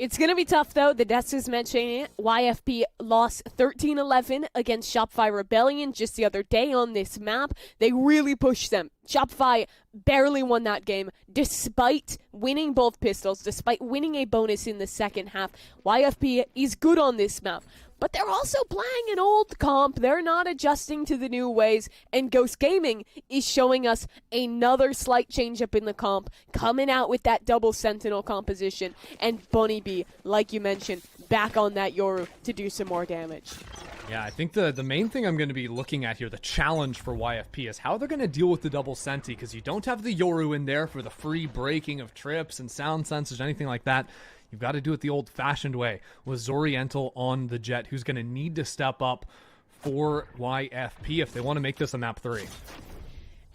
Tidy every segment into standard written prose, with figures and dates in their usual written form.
It's going to be tough, though. The desk is mentioning it. YFP lost 13-11 against Shopify Rebellion just the other day on this map. They really pushed them. Shopify barely won that game despite winning both pistols, despite winning a bonus in the second half. YFP is good on this map. But they're also playing an old comp. They're not adjusting to the new ways. And Ghost Gaming is showing us another slight change up in the comp, coming out with that double Sentinel composition. And Bunny B, like you mentioned, back on that Yoru to do some more damage. Yeah, I think the main thing I'm going to be looking at here, the challenge for YFP, is how they're going to deal with the double Senti, because you don't have the Yoru in there for the free breaking of trips and sound sensors, anything like that. You've got to do it the old-fashioned way with Zoriental on the Jet, who's going to need to step up for YFP if they want to make this a map 3.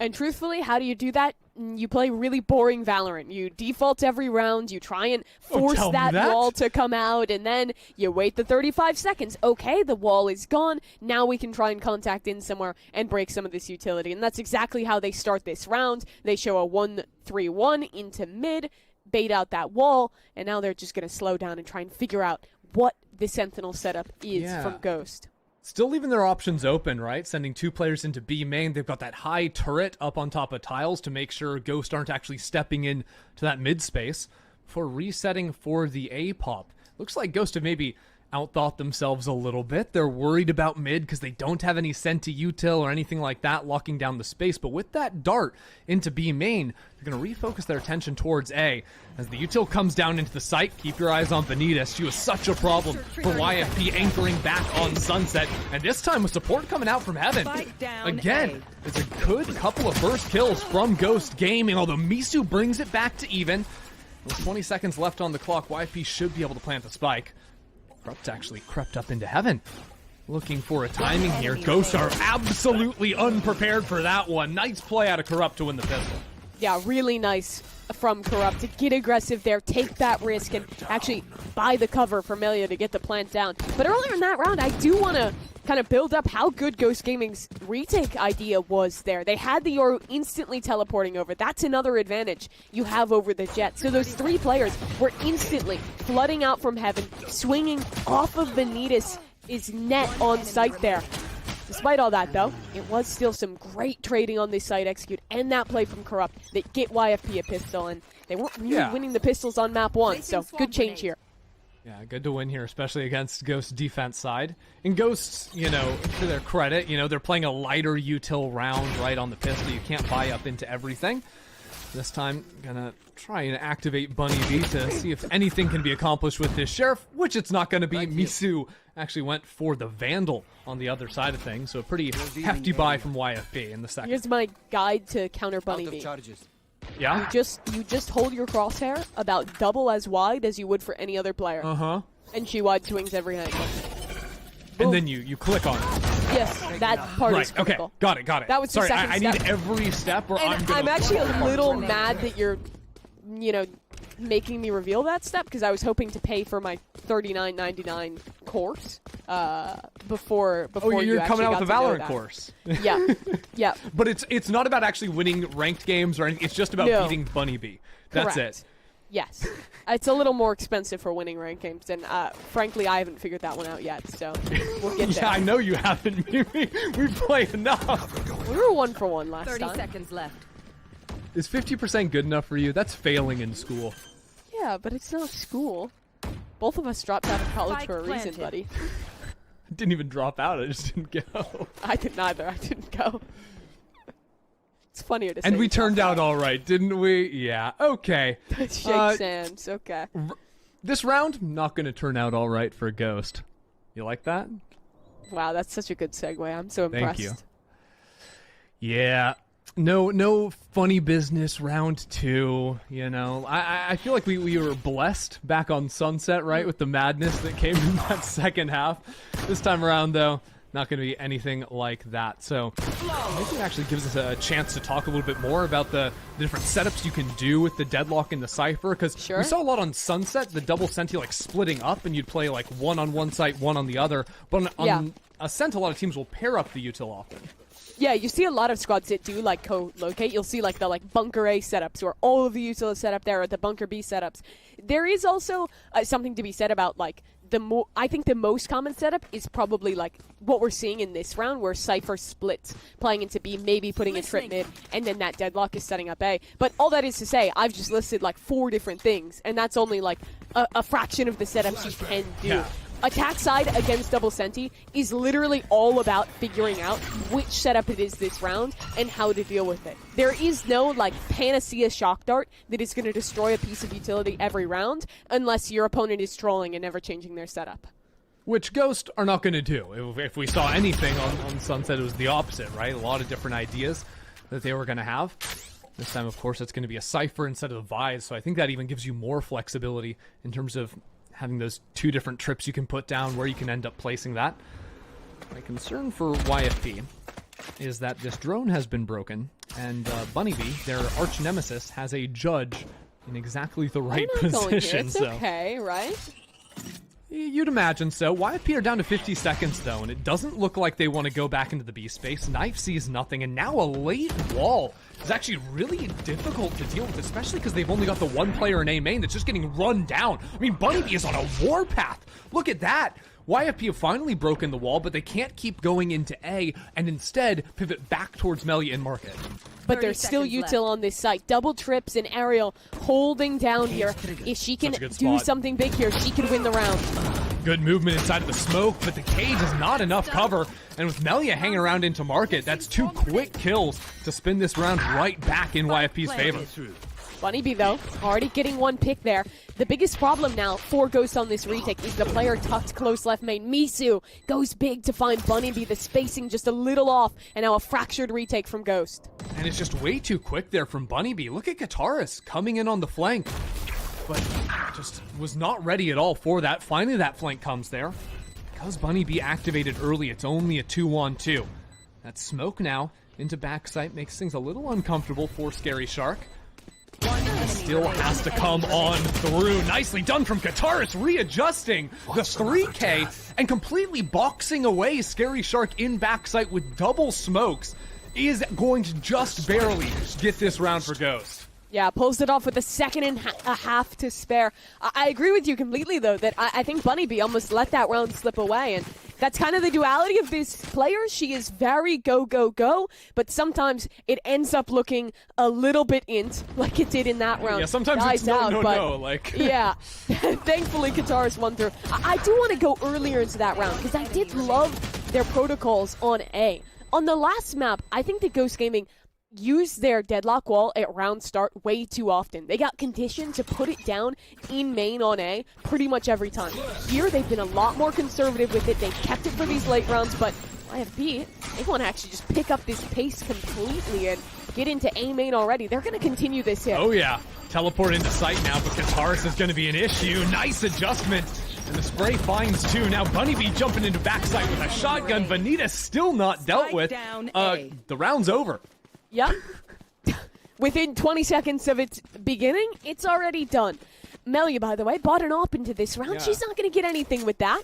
And truthfully, how do you do that? You play really boring Valorant. You default every round, you try and force that wall to come out, and then you wait the 35 seconds. Okay, the wall is gone. Now we can try and contact in somewhere and break some of this utility. And that's exactly how they start this round. They show a 1-3-1 into mid, bait out that wall, and now they're just going to slow down and try and figure out what the Sentinel setup is from Ghost. Still leaving their options open, right? Sending 2 players into B main. They've got that high turret up on top of tiles to make sure Ghost aren't actually stepping in to that mid space for resetting for the A pop. Looks like Ghost have maybe outthought themselves a little bit. They're worried about mid because they don't have any Senti util or anything like that locking down the space. But with that dart into B main, they're going to refocus their attention towards A. As the util comes down into the site, keep your eyes on Benitez. She was such a problem for YFP anchoring back on Sunset. And this time with support coming out from Heaven. Again, it's a good couple of first kills from Ghost Gaming, although Misu brings it back to even. With 20 seconds left on the clock, YFP should be able to plant the spike. Corrupt actually crept up into Heaven. Looking for a timing here. Ghosts are absolutely unprepared for that one. Nice play out of Corrupt to win the pistol. Yeah, really nice from Corrupt to get aggressive there, take that risk, and actually buy the cover for Melia to get the plant down. But earlier in that round, I do want to kind of build up how good Ghost Gaming's retake idea was there. They had the Yoru instantly teleporting over. That's another advantage you have over the Jet. So those 3 players were instantly flooding out from Heaven, swinging off of Benitez is net on site there. Despite all that, though, it was still some great trading on this site execute and that play from Corrupt that get YFP a pistol, and they weren't really winning the pistols on map 1, so good change here. Yeah, good to win here, especially against Ghost's defense side. And Ghosts, you know, to their credit, you know, they're playing a lighter util round right on the pistol. You can't buy up into everything. This time, gonna try and activate Bunny B to see if anything can be accomplished with this Sheriff, which it's not gonna be. Misu actually went for the Vandal on the other side of things, so a pretty hefty buy from YFP in the second. Here's my guide to counter Bunny B. Yeah? You just hold your crosshair about double as wide as you would for any other player. Uh-huh. And she wide swings every angle. And then you click on it. Yes, that part is critical. Okay, got it. That was the Sorry, second I step. need every step, or I'm actually a little mad that you're, you know, making me reveal that step, because I was hoping to pay for my $39.99 course before you're coming out with a Valorant that. course. Yeah. But it's not about actually winning ranked games or anything. It's just about beating Bunny B. That's Correct. it. Yes. It's a little more expensive for winning ranked games, and frankly, I haven't figured that one out yet, so we'll get there. Yeah, I know you haven't. We played enough. We were 1 for 1 last 30 time. seconds left. Is 50% good enough for you? That's failing in school. Yeah, but it's not school. Both of us dropped out of college Spike for a reason, planted. buddy. I didn't even drop out. I just didn't go. I did neither. I didn't go. It's funnier to say. And we turned out all right, didn't we? Yeah. Okay. Shake hands. Okay. This round, not going to turn out all right for Ghost. You like that? Wow, that's such a good segue. I'm so impressed. Thank you. Yeah. No funny business round 2, you know. I feel like we were blessed back on Sunset, right, with the madness that came in that second half. This time around, though, not going to be anything like that. So maybe it actually gives us a chance to talk a little bit more about the different setups you can do with the Deadlock and the Cypher, because we saw a lot on Sunset, the double Senti like splitting up, and you'd play like one on one site, one on the other. But on Ascent, a lot of teams will pair up the util often. Yeah, you see a lot of squads that do like co-locate. You'll see like the bunker A setups where all of the util is set up there, or the bunker B setups. There is also something to be said about like I think the most common setup is probably like what we're seeing in this round, where Cypher splits, playing into B, maybe putting a trip mid, and then that deadlock is setting up A. But all that is to say, I've just listed like 4 different things, and that's only like a fraction of the setups you can do. Yeah. Attack side against double senti is literally all about figuring out which setup it is this round and how to deal with it. There is no like panacea shock dart that is going to destroy a piece of utility every round unless your opponent is trolling and never changing their setup. Which Ghost are not going to do. If we saw anything on Sunset, it was the opposite, right? A lot of different ideas that they were going to have. This time, of course, it's going to be a Cypher instead of the Vise, so I think that even gives you more flexibility in terms of having those 2 different trips you can put down, where you can end up placing that. My concern for YFP is that this drone has been broken, and Bunnybee, their arch nemesis, has a judge in exactly the right position. It's okay, right? You'd imagine so. YFP are down to 50 seconds, though, and it doesn't look like they want to go back into the B space. Knife sees nothing, and now a late wall is actually really difficult to deal with, especially because they've only got the 1 player in A main that's just getting run down. I mean, Bunnybee is on a warpath. Look at that. YFP have finally broken the wall, but they can't keep going into A, and instead pivot back towards Melia and Market. But there's still util on this site. Double trips and Ariel holding down here. If she can do something big here, she can win the round. Good movement inside of the smoke, but the cage is not enough cover. And with Melia hanging around into Market, that's 2 quick kills to spin this round right back in YFP's favor. Bunnybee, though, already getting 1 pick there. The biggest problem now for Ghost on this retake is the player tucked close left main. Misu goes big to find Bunnybee. The spacing just a little off, and now a fractured retake from Ghost. And it's just way too quick there from Bunnybee. Look at Kataris coming in on the flank, but just was not ready at all for that. Finally, that flank comes there. Because Bunnybee activated early, it's only a 2-on-2. That smoke now into backside makes things a little uncomfortable for Scary Shark. Still has to come on through. Nicely done from Kataris, readjusting the 3K and completely boxing away Scary Shark in backside with double smokes. Is going to just barely get this round for Ghost. Yeah, pulls it off with a second and a half to spare. I agree with you completely, though, that I think Bunnybee almost let that round slip away, and that's kind of the duality of this player. She is very go, go, go, but sometimes it ends up looking a little bit int, like it did in that round. Yeah, sometimes it's no, like... Yeah, thankfully Kataris won through. I do want to go earlier into that round, because I did love their protocols on A. On the last map, I think that Ghost Gaming used their deadlock wall at round start way too often. They got conditioned to put it down in main on A pretty much every time. Here, they've been a lot more conservative with it. They've kept it for these late rounds, but YFP, they want to actually just pick up this pace completely and get into A main already. They're going to continue this hit. Oh yeah, teleport into sight now, but Kataris is going to be an issue. Nice adjustment. And the spray finds 2. Now Bunnybee jumping into backside with a shotgun. Vanita still not dealt with. The round's over. Yep. Within 20 seconds of its beginning, it's already done. Melia, by the way, bought an op into this round. Yeah. She's not going to get anything with that.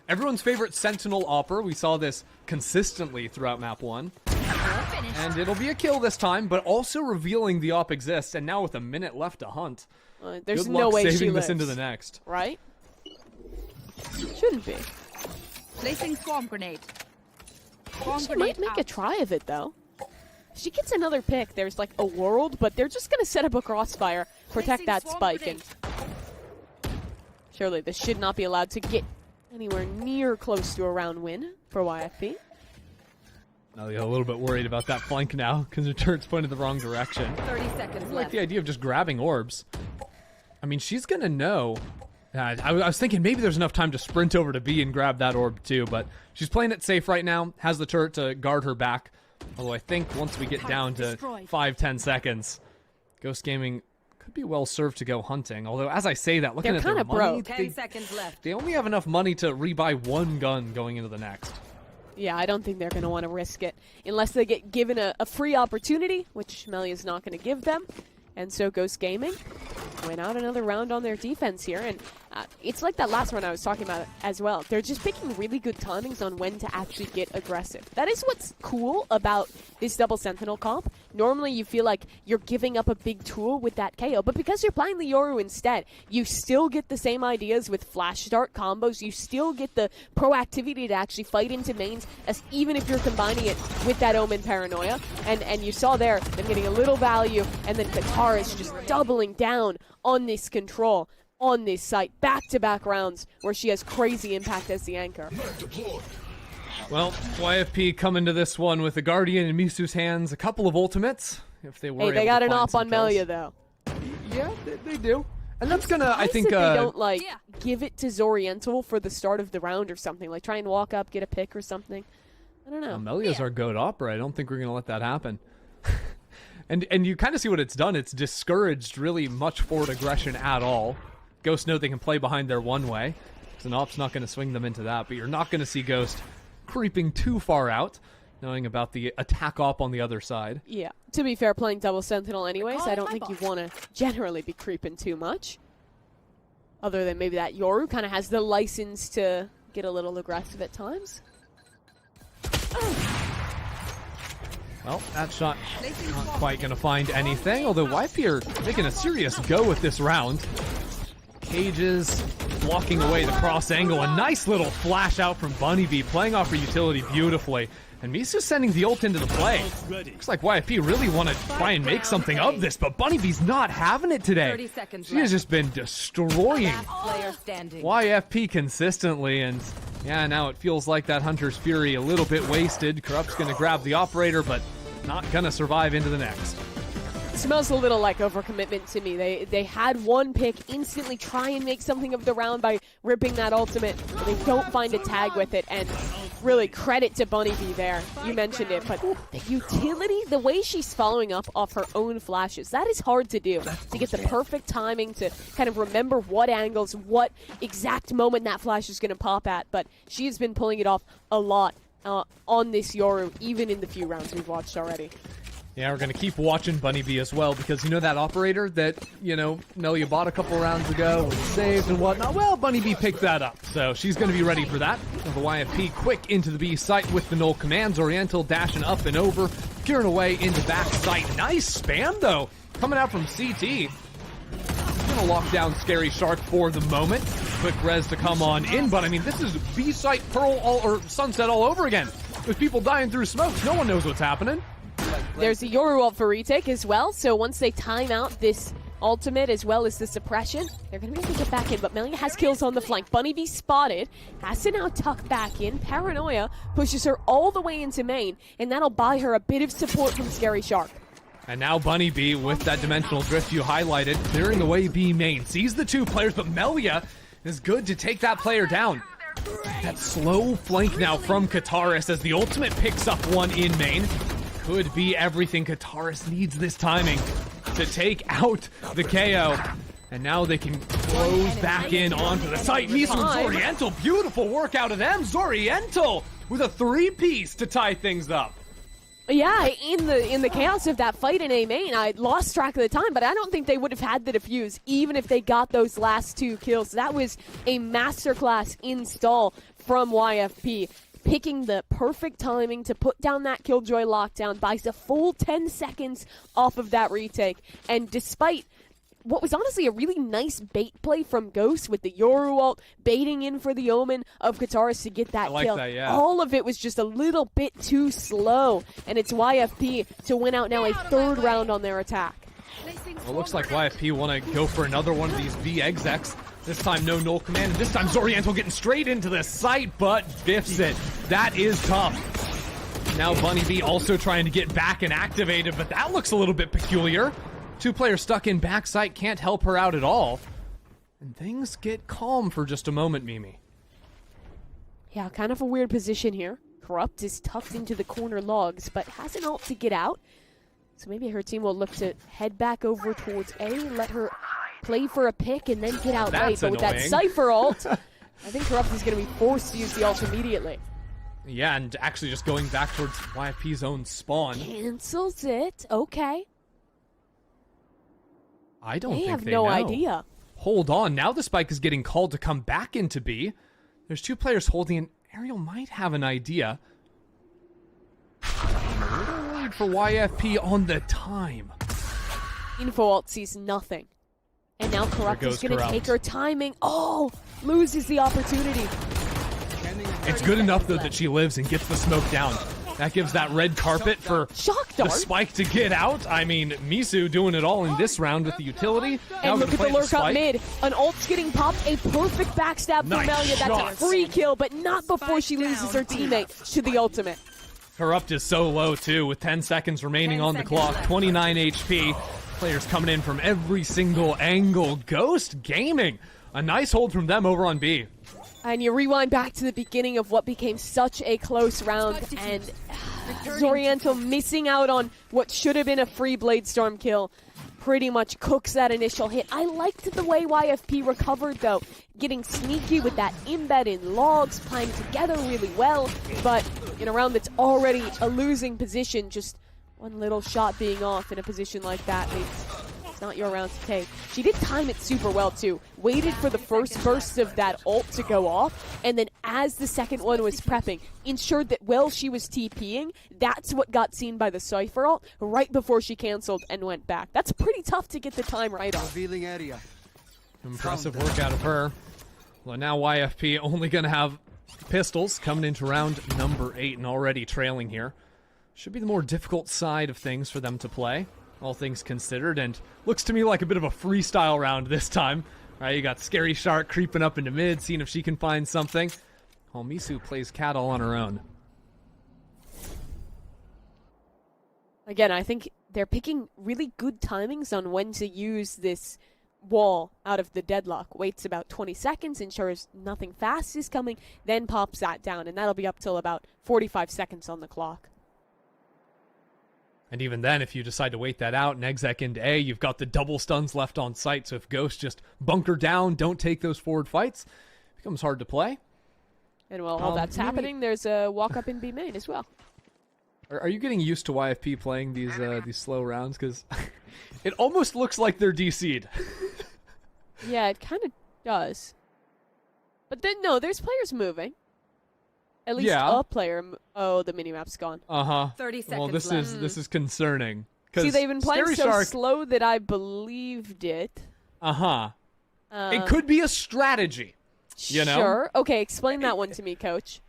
Everyone's favorite Sentinel Opper. We saw this consistently throughout map 1. And it'll be a kill this time, but also revealing the op exists. And now with a minute left to hunt. There's no way saving she this lives. into the next. Right? Shouldn't be. Placing swarm grenade. She might make a try of it, though. If she gets another pick, there's like a world, but they're just going to set up a crossfire, protect that spike, and surely this should not be allowed to get anywhere near close to a round win for YFP. Now you're a little bit worried about that flank now, because her turret's pointed the wrong direction. 30 seconds left. I like the idea of just grabbing orbs. I mean, she's going to know. I was thinking maybe there's enough time to sprint over to B and grab that orb too, but she's playing it safe right now, has the turret to guard her back. Although I think once we get down to 5-10 seconds, Ghost Gaming could be well served to go hunting. Although, as I say that, looking at their money, 10 seconds left. They only have enough money to rebuy 1 gun going into the next. Yeah, I don't think they're going to want to risk it. Unless they get given a free opportunity, which Melia's not going to give them. And so Ghost Gaming went out another round on their defense here, and it's like that last one I was talking about as well. They're just picking really good timings on when to actually get aggressive. That is what's cool about this double Sentinel comp. Normally you feel like you're giving up a big tool with that KO, but because you're playing the Yoru instead, you still get the same ideas with flash start combos. You still get the proactivity to actually fight into mains, as even if you're combining it with that Omen Paranoia. And you saw there, them getting a little value, and then Qatar is just doubling down on this control on this site, back-to-back rounds where she has crazy impact as the anchor. Well, YFP coming to this one with the Guardian in Misu's hands, a couple of ultimates, if they were Hey, they able got to an find op some on kills. Melia, though. Yeah, they do. And that's gonna, I think, They don't, like, give it to Zoriental for the start of the round or something. Like, try and walk up, get a pick or something. I don't know. Melia's our goat opera. I don't think we're gonna let that happen. And you kind of see what it's done. It's discouraged really much forward aggression at all. Ghost know they can play behind their one way, so an op's not going to swing them into that, but you're not going to see Ghost creeping too far out, knowing about the attack op on the other side. Yeah, to be fair, playing double Sentinel anyways, I don't think you want to generally be creeping too much. Other than maybe that Yoru kind of has the license to get a little aggressive at times. Well, that shot not quite going to find anything, although YP are making a serious go with this round. Cages blocking away the cross angle. A nice little flash out from Bunnybee, playing off her utility beautifully. And Misu sending the ult into the play. Looks like YFP really want to try and make something of this, but Bunnybee's not having it today. 30 seconds She has left. just been destroying Player standing. YFP consistently, and yeah, now it feels like that Hunter's Fury a little bit wasted. Corrupt's going to grab the operator, but not going to survive into the next. Smells a little like overcommitment to me. They had one pick, instantly try and make something of the round by ripping that ultimate, but they don't find a tag with it, and really credit to Bunnybee there. You mentioned it, but the utility, the way she's following up off her own flashes, that is hard to do. To get the perfect timing, to kind of remember what angles, what exact moment that flash is going to pop at, but she has been pulling it off a lot on this Yoru, even in the few rounds we've watched already. Yeah, we're going to keep watching Bunnybee as well, because you know that operator that, you know, Melia bought a couple rounds ago, was saved and whatnot? Well, Bunnybee picked that up, so she's going to be ready for that. The YFP quick into the B site with the null commands. Oriental dashing up and over, peering away into back site. Nice spam, though, coming out from CT. Going to lock down Scary Shark for the moment. Quick res to come on in, but I mean, this is B site Pearl or Sunset all over again. With people dying through smoke, no one knows what's happening. There's a Yoru ult for retake as well, so once they time out this ultimate as well as the suppression, they're going to be able to get back in, but Melia has kills on the flank. Bunnybee spotted, has to now tuck back in. Paranoia pushes her all the way into main, and that'll buy her a bit of support from Scary Shark. And now Bunnybee with that dimensional drift you highlighted, clearing away B main. Sees the two players, but Melia is good to take that player down. That slow flank now from Kataris as the ultimate picks up one in main. Could be everything. Kataris needs this timing to take out the KO. And now they can close back in onto the site. Misu and Zoriental, beautiful work out of them. Zoriental with a 3-piece to tie things up. Yeah, in the chaos of that fight in A main, I lost track of the time, but I don't think they would have had the defuse even if they got those last 2 kills. That was a masterclass install from YFP. Picking the perfect timing to put down that Killjoy lockdown, buys a full 10 seconds off of that retake. And despite what was honestly a really nice bait play from Ghost with the Yoru ult, baiting in for the Omen of Kataris to get that kill. That, yeah. All of it was just a little bit too slow, and it's YFP to win out now a 3rd round on their attack. Well, it looks like YFP want to go for another one of these V execs. This time no null command, and this time Zoriental getting straight into the site, but biffs it. That is tough. Now Bunnybee also trying to get back and activated, but that looks a little bit peculiar. 2 players stuck in backside, can't help her out at all. And things get calm for just a moment, Mimi. Yeah, kind of a weird position here. Corrupt is tucked into the corner logs, but has an ult to get out. So maybe her team will look to head back over towards A, let her play for a pick, and then get out late. But with that Cypher ult, I think Corrupt is going to be forced to use the ult immediately. Yeah, and actually just going back towards YFP's own spawn. Cancels it. Okay. I don't They think have they no know. idea. Hold on. Now the spike is getting called to come back into B. There's 2 players holding, and Ariel might have an idea. I'm a little worried for YFP on the time. Info Alt sees nothing. And now Corrupt is goes going to Corrupt. take her timing. Oh, loses the opportunity. It's good enough, though, that she lives and gets the smoke down. That gives that red carpet for Shock the dart. spike to get out. I mean, Misu doing it all in this round with the utility. Now And look at gonna the plant lurk up spike. mid. An ult's getting popped. A perfect backstab for Nice Melia. That's shot. a free kill, but not before she loses her teammate to the ultimate. Corrupt is so low, too, with 10 seconds remaining 10 on the seconds clock. left. 29 HP. Players coming in from every single angle. Ghost Gaming. A nice hold from them over on B. And you rewind back to the beginning of what became such a close round, and Zoriental missing out on what should have been a free Blade Storm kill pretty much cooks that initial hit. I liked the way YFP recovered, though, getting sneaky with that embed in logs, playing together really well, but in a round that's already a losing position, just one little shot being off in a position like that means it's not your round to take. She did time it super well, too. Waited for the first burst of that ult to go off, and then as the second one was prepping, ensured that while she was TPing, that's what got seen by the Cypher ult right before she canceled and went back. That's pretty tough to get the time right on. Revealing area. Impressive work out of her. Well, now YFP only going to have pistols coming into round number 8 and already trailing here. Should be the more difficult side of things for them to play, all things considered, and looks to me like a bit of a freestyle round this time. All right, you got Scary Shark creeping up into mid, seeing if she can find something. While Misu plays cat all on her own. Again, I think they're picking really good timings on when to use this wall out of the deadlock. Waits about 20 seconds, ensures nothing fast is coming, then pops that down, and that'll be up till about 45 seconds on the clock. And even then, if you decide to wait that out and exec into A, you've got the double stuns left on site, so if Ghost just bunker down, don't take those forward fights, it becomes hard to play. And while all that's maybe- happening, there's a walk up in B main as well. Are you getting used to YFP playing these slow rounds? Because it almost looks like they're DC'd. Yeah, it kind of does. But then, no, there's players moving. At least Yeah. a player. Oh, the minimap's gone. 30 seconds Well, this left. is concerning. 'Cause See, they've been playing Scary so Shark, slow that I believed it. It could be a strategy. You know? Sure. Okay, explain that one to me, coach.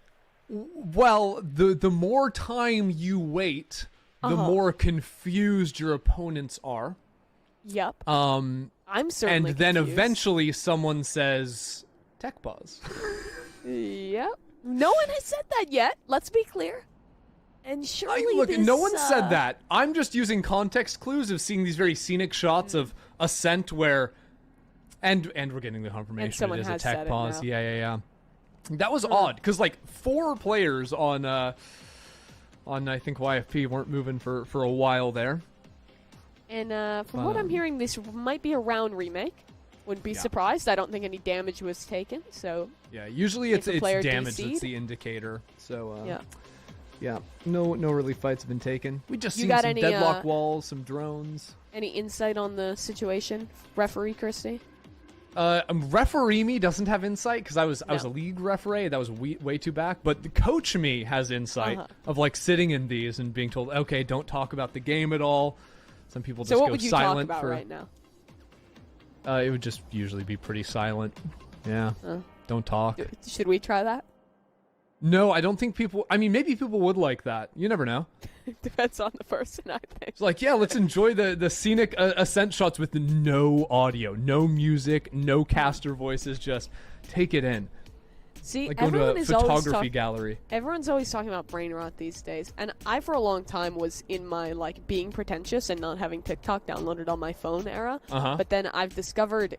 Well, the more time you wait, the more confused your opponents are. Yep. Um, I'm certainly and then confused. eventually someone says tech pause. Yep. No one has said that yet. Let's be clear. And surely Look, this, no one said that. I'm just using context clues of seeing these very scenic shots of Ascent where, and we're getting the confirmation someone it is a has tech said it pause. now. Yeah. That was odd because like 4 players on I think YFP weren't moving for a while there. And from what I'm hearing, this might be a round remake. Wouldn't be surprised. I don't think any damage was taken. So Yeah, usually it's a player damage DC'd. that's the indicator. So yeah. no really fights have been taken. We just You seen got some any, deadlock walls, some drones. Any insight on the situation, referee Christy? Referee me doesn't have insight because I was a No. league referee. That was way too back. But the coach me has insight of like sitting in these and being told, okay, don't talk about the game at all. Some people just So what go would you talk silent about for. right now? It would just usually be pretty silent. Yeah, don't talk. Should we try that? No, I don't think people. I mean, maybe people would like that. You never know. Depends on the person, I think. It's like, yeah, let's enjoy the scenic Ascent shots with no audio, no music, no caster voices. Just take it in. See, Like going to everyone a is always photography gallery. Everyone's always talking about brain rot these days, and I for a long time was in my like being pretentious and not having TikTok downloaded on my phone era. But then I've discovered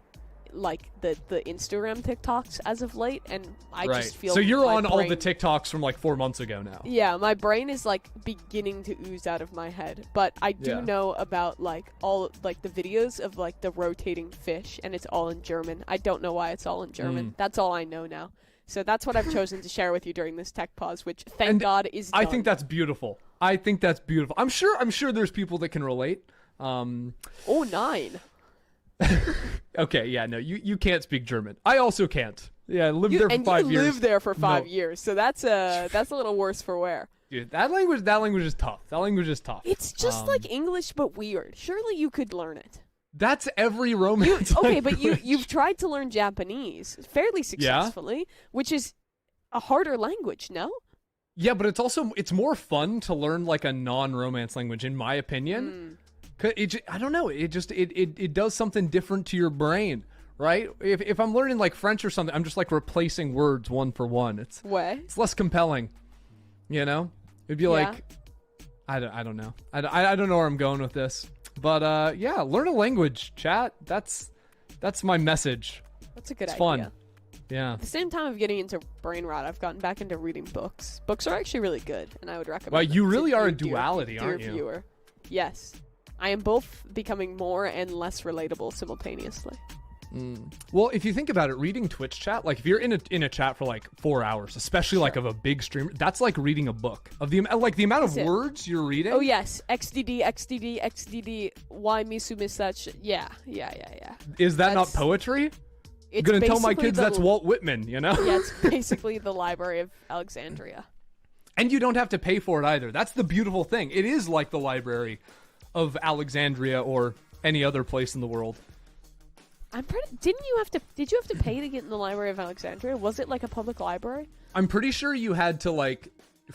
like the Instagram TikToks as of late, and I just feel so you're my on all the brain- TikToks from like 4 months ago now. Yeah, my brain is like beginning to ooze out of my head, but I do Yeah. know about like all like the videos of like the rotating fish, and it's all in German. I don't know why it's all in German. That's all I know now. So that's what I've chosen to share with you during this tech pause, which thank And God is I done. think that's beautiful. I'm sure there's people that can relate. Oh, 9. Okay, yeah, no, you can't speak German. I also can't. Yeah, I lived there for 5 years. You lived there for 5 No. years, so that's a little worse for wear. Dude, that language is tough. That language is tough. It's just like English but weird. Surely you could learn it. That's every romance. Okay, but language. you've tried to learn Japanese fairly successfully, which is a harder language, no? Yeah, but it's more fun to learn like a non-romance language, in my opinion. 'Cause I don't know. It does something different to your brain, right? If I'm learning like French or something, I'm just like replacing words one for one. It's less compelling, you know. It'd be like, I don't know. I don't know where I'm going with this, but yeah, learn a language, chat. That's my message. That's a good It's idea. fun. Yeah. At the same time of getting into brain rot, I've gotten back into reading books. Books are actually really good, and I would recommend. Well, you them really to are a dear duality, aren't you? Viewer. Yes, I am both becoming more and less relatable simultaneously. Well, if you think about it, reading Twitch chat, like if you're in a chat for like 4 hours, especially like of a big streamer, that's like reading a book of the amount of words you're reading. Oh yes, XDD, why Misu miss that shit? Yeah. Is that not poetry? I'm gonna tell my kids that's Walt Whitman, you know? Yeah, it's basically the Library of Alexandria. And you don't have to pay for it either. That's the beautiful thing. It is like the Library of Alexandria or any other place in the world. Did you have to pay to get in the Library of Alexandria? Was it like a public library? I'm pretty sure you had to like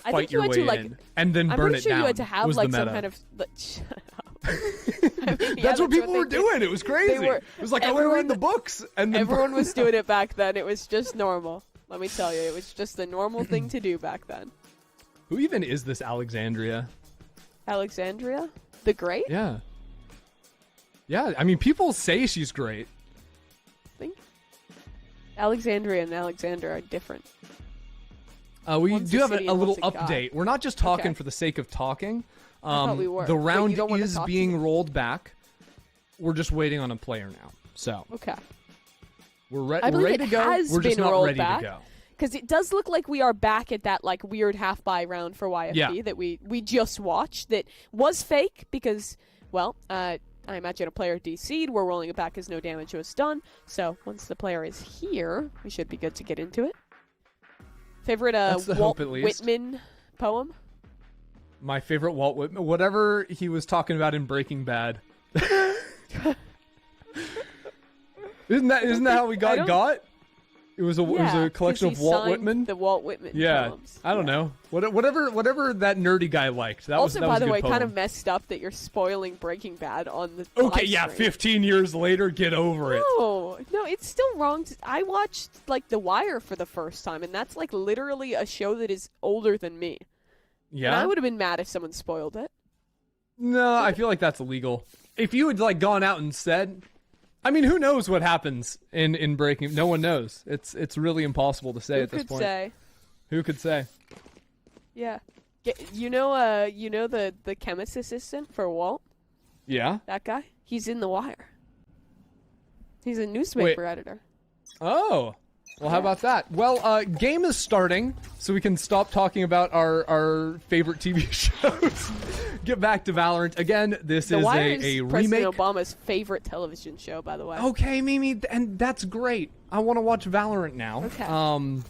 I fight think you your had way to, like, in and then I'm burn pretty it sure down. you had to have was like the some meta. kind of. Shut up. I mean, That's what people were they doing. It was crazy. were- It was like, I want to read the books. And then Everyone was doing it back then. It was just normal. Let me tell you, it was just the normal thing to do back then. Who even is this Alexandria? Alexandria the Great? Yeah. Yeah, I mean, people say she's great. I think Alexandria and Alexander are different. We One's do a have city a and little one's a god. update. We're not just talking Okay. for the sake of talking. thought we were, The but you round don't wanna is talk to being me. rolled back. We're just waiting on a player now. So Okay. we're I believe ready it to go. has We're just been not rolled ready back. to go. Because it does look like we are back at that like weird half-buy round for YFP that we just watched that was fake because, well, I imagine a player DC'd. We're rolling it back as no damage was done. So once the player is here, we should be good to get into it. Favorite That's the Walt hope, at least. Whitman poem? My favorite Walt Whitman, whatever he was talking about in Breaking Bad. Isn't that how we got? It was a collection of Walt Whitman. The Walt Whitman Yeah, poems. I don't know. Whatever that nerdy guy liked. That Also, was by a the good way, poem. kind of messed up that you're spoiling Breaking Bad on the Okay, live yeah, stream. 15 years later, get over it. No, it's still wrong. I watched like The Wire for the first time, and that's like literally a show that is older than me. And Yeah. I would have been mad if someone spoiled it. No, I feel like that's illegal. If you had like gone out and said, I mean, who knows what happens in Breaking? No one knows. It's really impossible to say Who at this could point. say? Who could say? Yeah. You know the chemist assistant for Walt? Yeah. That guy? He's in The Wire. He's a newspaper editor. Oh. Well, how about that? Well, game is starting, so we can stop talking about our favorite TV shows. Get back to Valorant. Again, this The is Wire a is remake. President Obama's favorite television show, by the way. Okay, Mimi, and that's great. I want to watch Valorant now. Okay. And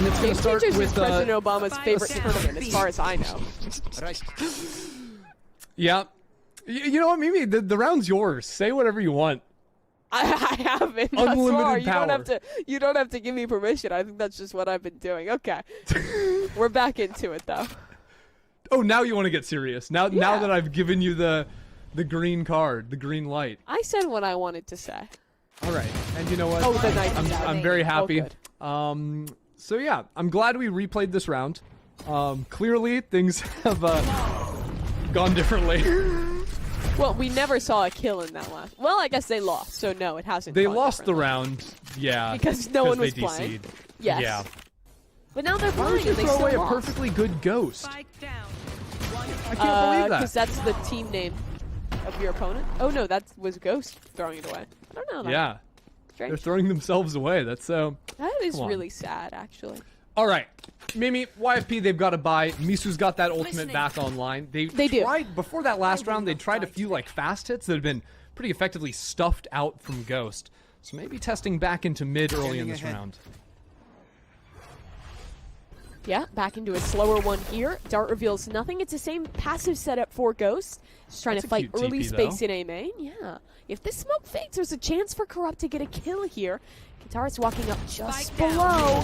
it's going Game to start Changers with is President Obama's favorite down. tournament, as far as I know. Yeah. You know what, Mimi? The round's yours. Say whatever you want. I haven't thus Unlimited far. You power. don't have to give me permission. I think that's just what I've been doing. Okay. We're back into it though. Oh, now you want to get serious. Now Yeah. that I've given you the green card, the green light. I said what I wanted to say. All right. And you know what? Oh, the night. I'm very happy. Oh, good. So yeah, I'm glad we replayed this round. Clearly things have gone differently. Well, we never saw a kill in that last. Well, I guess they lost, so no, it hasn't. They gone lost the differently. round. Yeah. Because no one they was playing. DC'd. Yes. Yeah. But now they're Why would playing you and they throw still away a lost. perfectly good ghost? Spike down. I can't believe that. Because that's the team name of your opponent. Oh no, that was Ghost throwing it away. I don't know. That. Yeah. They're Strange. throwing themselves away. That's so. That is Come on. really sad, actually. All right, Mimi, YFP, they've got to buy. Misu's got that ultimate Listening. back online. They do. tried before that last round. They tried a few like fast hits that have been pretty effectively stuffed out from Ghost. So maybe testing back into mid early in this round. Yeah, back into a slower one here. Dart reveals nothing. It's the same passive setup for Ghost. Just trying to fight early TP, space though. in A main. Yeah. If this smoke fades, there's a chance for Corrupt to get a kill here. Guitar's walking up just below.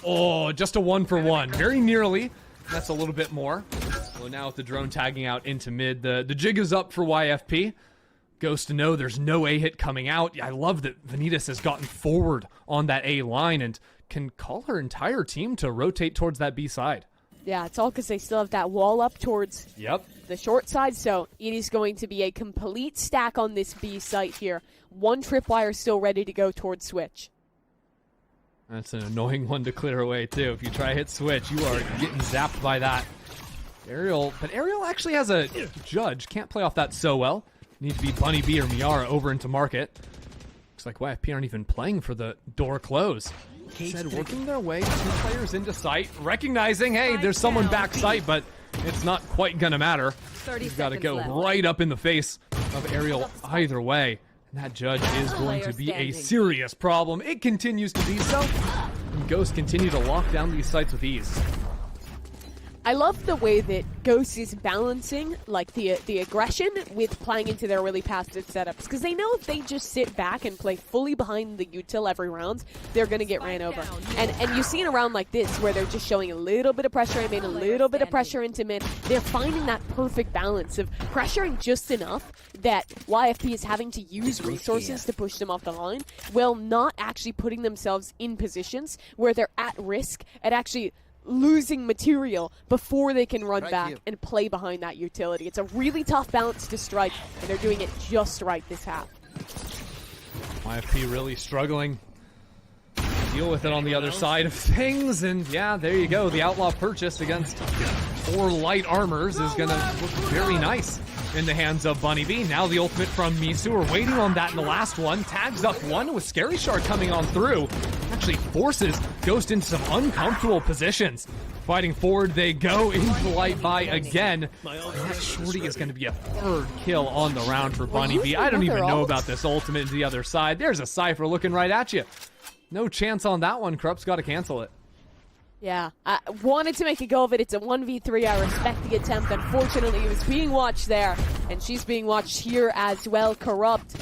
Oh, just a 1-for-1. Very nearly. That's a little bit more. So now with the drone tagging out into mid, the jig is up for YFP. Ghost to know there's no A hit coming out. I love that Vanitas has gotten forward on that A line and can call her entire team to rotate towards that B side. Yeah, it's all because they still have that wall up towards Yep. the short side, so it is going to be a complete stack on this B site here. One tripwire still ready to go towards Switch. That's an annoying one to clear away, too. If you try hit Switch, you are getting zapped by that. Ariel, but Ariel actually has a judge. Can't play off that so well. Need to be Bunny B or Miara over into market. Looks like YFP aren't even playing for the door close. Instead, working their way, 2 players into sight, recognizing, hey, there's someone back sight, but it's not quite gonna matter. He's got to go right up in the face of Ariel either way. And that judge is going to be a serious problem. It continues to be so. And Ghost continue to lock down these sites with ease. I love the way that Ghost is balancing like the aggression with playing into their really passive setups, because they know if they just sit back and play fully behind the util every round, they're going to get ran over. And you see in a round like this where they're just showing a little bit of pressure in mid, a little bit of pressure into mid, they're finding that perfect balance of pressuring just enough that YFP is having to use resources to push them off the line, while not actually putting themselves in positions where they're at risk at actually losing material before they can run back and play behind that utility. It's a really tough balance to strike, and they're doing it just right this half. YFP really struggling to deal with it on the other side of things, and yeah, there you go. The Outlaw purchase against 4 light armors is going to look very nice in the hands of Bunny B. Now the ultimate from Misu. We're waiting on that in the last one. Tags up one with Scary Shark coming on through. Actually forces Ghost into some uncomfortable positions. Fighting forward they go into the light by again. And that shorty is going to be a 3rd kill on the round for Bunny B. I don't even know about this ultimate to the other side. There's a Cypher looking right at you. No chance on that one. Corrupt's got to cancel it. Yeah, I wanted to make a go of it. It's a 1v3. I respect the attempt. Unfortunately, it was being watched there, and she's being watched here as well. Corrupt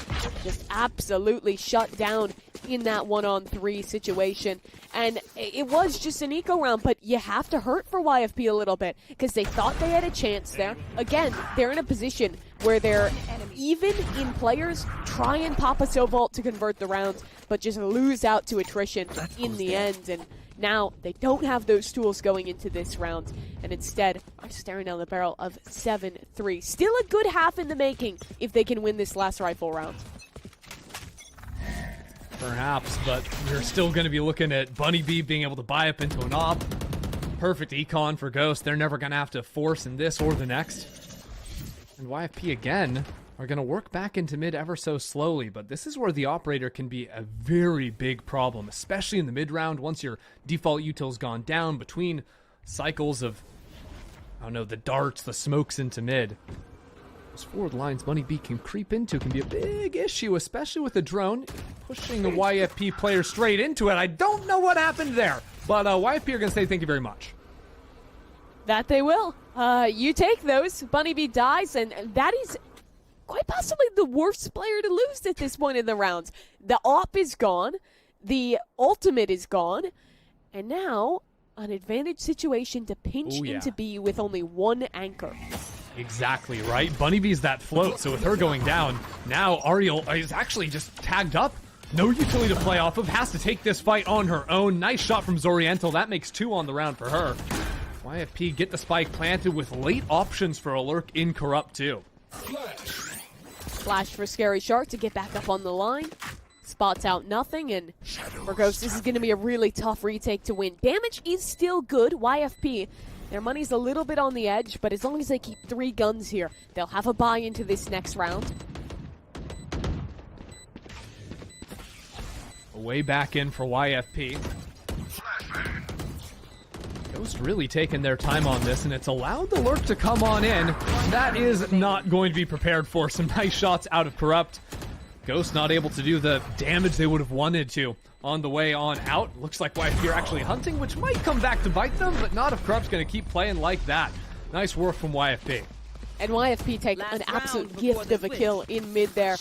just absolutely shut down in that 1-on-3 situation. And it was just an eco round, but you have to hurt for YFP a little bit because they thought they had a chance there. Again, they're in a position where they're even in players, try and pop a so-vault to convert the rounds, but just lose out to attrition in the end. And now they don't have those tools going into this round, and instead are staring down the barrel of 7-3. Still a good half in the making if they can win this last rifle round. Perhaps, but we're still going to be looking at Bunny B being able to buy up into an op. Perfect econ for Ghost. They're never going to have to force in this or the next. And YFP again are going to work back into mid ever so slowly, but this is where the operator can be a very big problem, especially in the mid round once your default util's gone down between cycles of, I don't know, the darts, the smokes into mid. Those forward lines Bunny B can creep into can be a big issue, especially with the drone pushing the YFP player straight into it. I don't know what happened there, but YFP are going to say thank you very much. That they will. You take those. Bunny B dies, and that is quite possibly the worst player to lose at this point in the rounds. The op is gone, the ultimate is gone, and now an advantage situation to pinch into B with only 1 anchor. Exactly right. Bunny B's that float, so with her going down, now Ariel is actually just tagged up. No utility to play off of, has to take this fight on her own. Nice shot from Zoriental. That makes 2 on the round for her. YFP get the spike planted with late options for a lurk in Corrupt too. Flash for Scary Shark to get back up on the line. Spots out nothing, and for Ghost, this is going to be a really tough retake to win. Damage is still good. YFP, their money's a little bit on the edge, but as long as they keep 3 guns here, they'll have a buy into this next round. Way back in for YFP. Ghost really taking their time on this, and it's allowed the lurk to come on in. That is not going to be prepared for. Some nice shots out of Corrupt. Ghost not able to do the damage they would have wanted to on the way on out. Looks like YFP are actually hunting, which might come back to bite them, but not if Corrupt's going to keep playing like that. Nice work from YFP. And YFP take an absolute gift of a kill in mid there.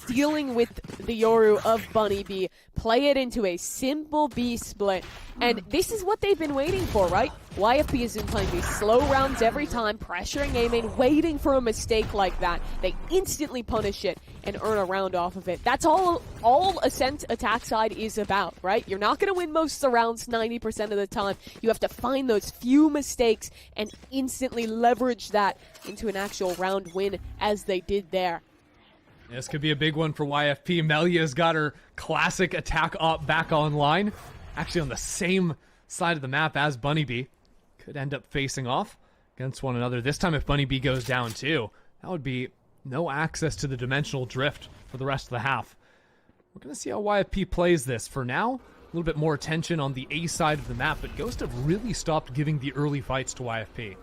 Dealing with the Yoru of Bunny B. Play it into a simple B split. And this is what they've been waiting for, right? YFP has been playing these slow rounds every time, pressuring A-main, waiting for a mistake like that. They instantly punish it and earn a round off of it. That's all Ascent attack side is about, right? You're not going to win most of the rounds 90% of the time. You have to find those few mistakes and instantly leverage that into an actual round win as they did there. This could be a big one for YFP. Melia's got her classic attack op back online. Actually on the same side of the map as Bunny B. Could end up facing off against one another. This time if Bunny B goes down too, that would be no access to the dimensional drift for the rest of the half. We're going to see how YFP plays this. For now, a little bit more attention on the A side of the map, but Ghost have really stopped giving the early fights to YFP.